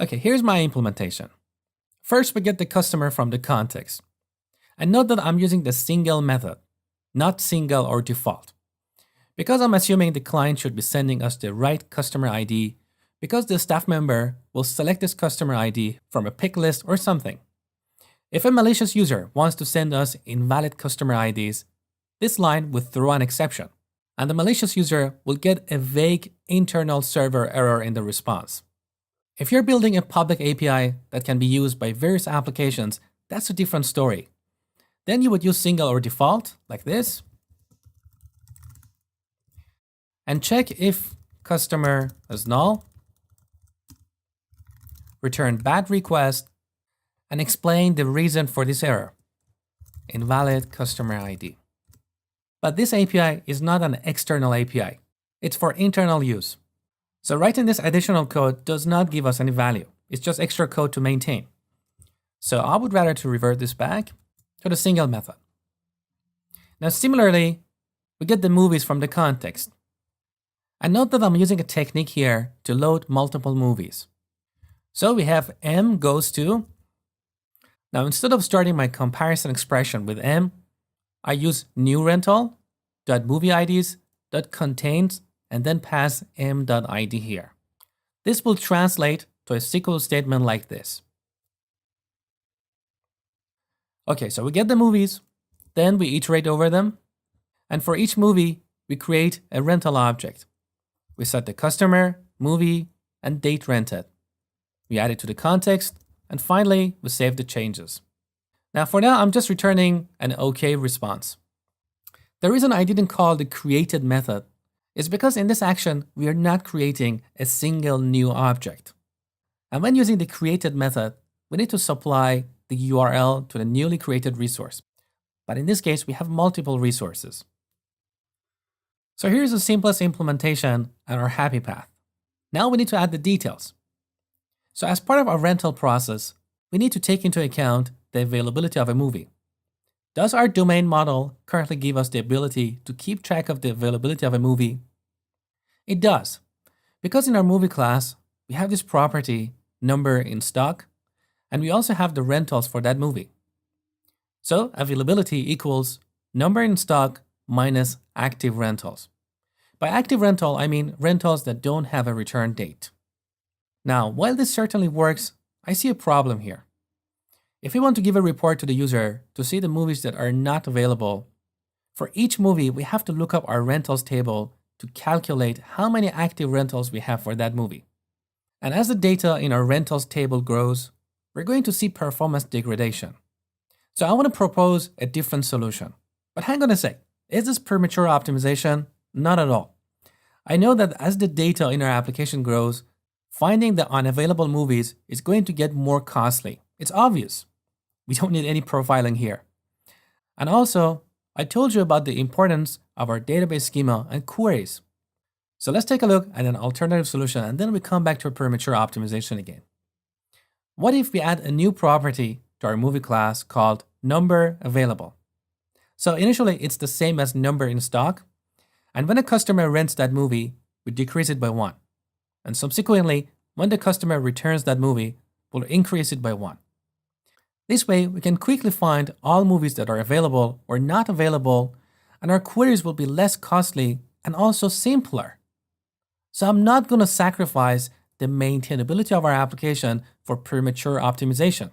Okay, here's my implementation. First, we get the customer from the context. And note that I'm using the single method, not single or default. Because I'm assuming the client should be sending us the right customer ID, because the staff member will select this customer ID from a pick list or something. If a malicious user wants to send us invalid customer IDs, this line would throw an exception, and the malicious user will get a vague internal server error in the response. If you're building a public API that can be used by various applications, that's a different story. Then you would use single or default, like this, and check if customer is null, return bad request, and explain the reason for this error, invalid customer ID. But this API is not an external API. It's for internal use. So writing this additional code does not give us any value. It's just extra code to maintain. So I would rather to revert this back to the single method. Now similarly, we get the movies from the context. And note that I'm using a technique here to load multiple movies. So we have m goes to. Now instead of starting my comparison expression with m, I use new rental.movieIDs.contains and then pass m.id here. This will translate to a SQL statement like this. Okay, so we get the movies, then we iterate over them, and for each movie, we create a rental object. We set the customer, movie, and date rented. We add it to the context, and finally, we save the changes. Now for now, I'm just returning an OK response. The reason I didn't call the created method is because in this action, we are not creating a single new object. And when using the created method, we need to supply the URL to the newly created resource. But in this case, we have multiple resources. So here's the simplest implementation and our happy path. Now we need to add the details. So as part of our rental process, we need to take into account the availability of a movie. Does our domain model currently give us the ability to keep track of the availability of a movie? It does, because in our movie class, we have this property, number in stock, and we also have the rentals for that movie. So availability equals number in stock minus active rentals. By active rental, I mean rentals that don't have a return date. Now, while this certainly works, I see a problem here. If we want to give a report to the user to see the movies that are not available, for each movie, we have to look up our rentals table to calculate how many active rentals we have for that movie. And as the data in our rentals table grows, we're going to see performance degradation. So I want to propose a different solution. But hang on a sec, is this premature optimization? Not at all. I know that as the data in our application grows, finding the unavailable movies is going to get more costly. It's obvious. We don't need any profiling here. And also, I told you about the importance of our database schema and queries. So let's take a look at an alternative solution and then we come back to a premature optimization again. What if we add a new property to our movie class called number available? So initially it's the same as number in stock. And when a customer rents that movie, we decrease it by 1. And subsequently, when the customer returns that movie, we'll increase it by 1. This way, we can quickly find all movies that are available or not available, and our queries will be less costly and also simpler. So I'm not going to sacrifice the maintainability of our application for premature optimization.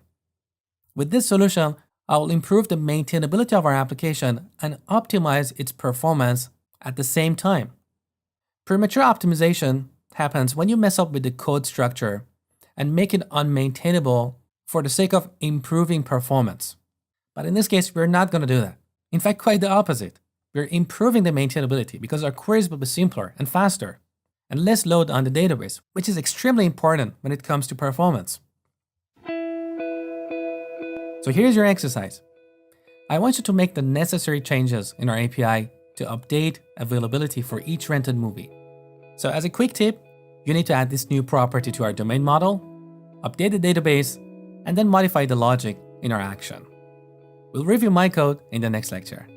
With this solution, I will improve the maintainability of our application and optimize its performance at the same time. Premature optimization happens when you mess up with the code structure and make it unmaintainable for the sake of improving performance. But in this case, we're not going to do that. In fact, quite the opposite. We're improving the maintainability because our queries will be simpler and faster and less load on the database, which is extremely important when it comes to performance. So here's your exercise. I want you to make the necessary changes in our API to update availability for each rented movie. So as a quick tip, you need to add this new property to our domain model, update the database, and then modify the logic in our action. We'll review my code in the next lecture.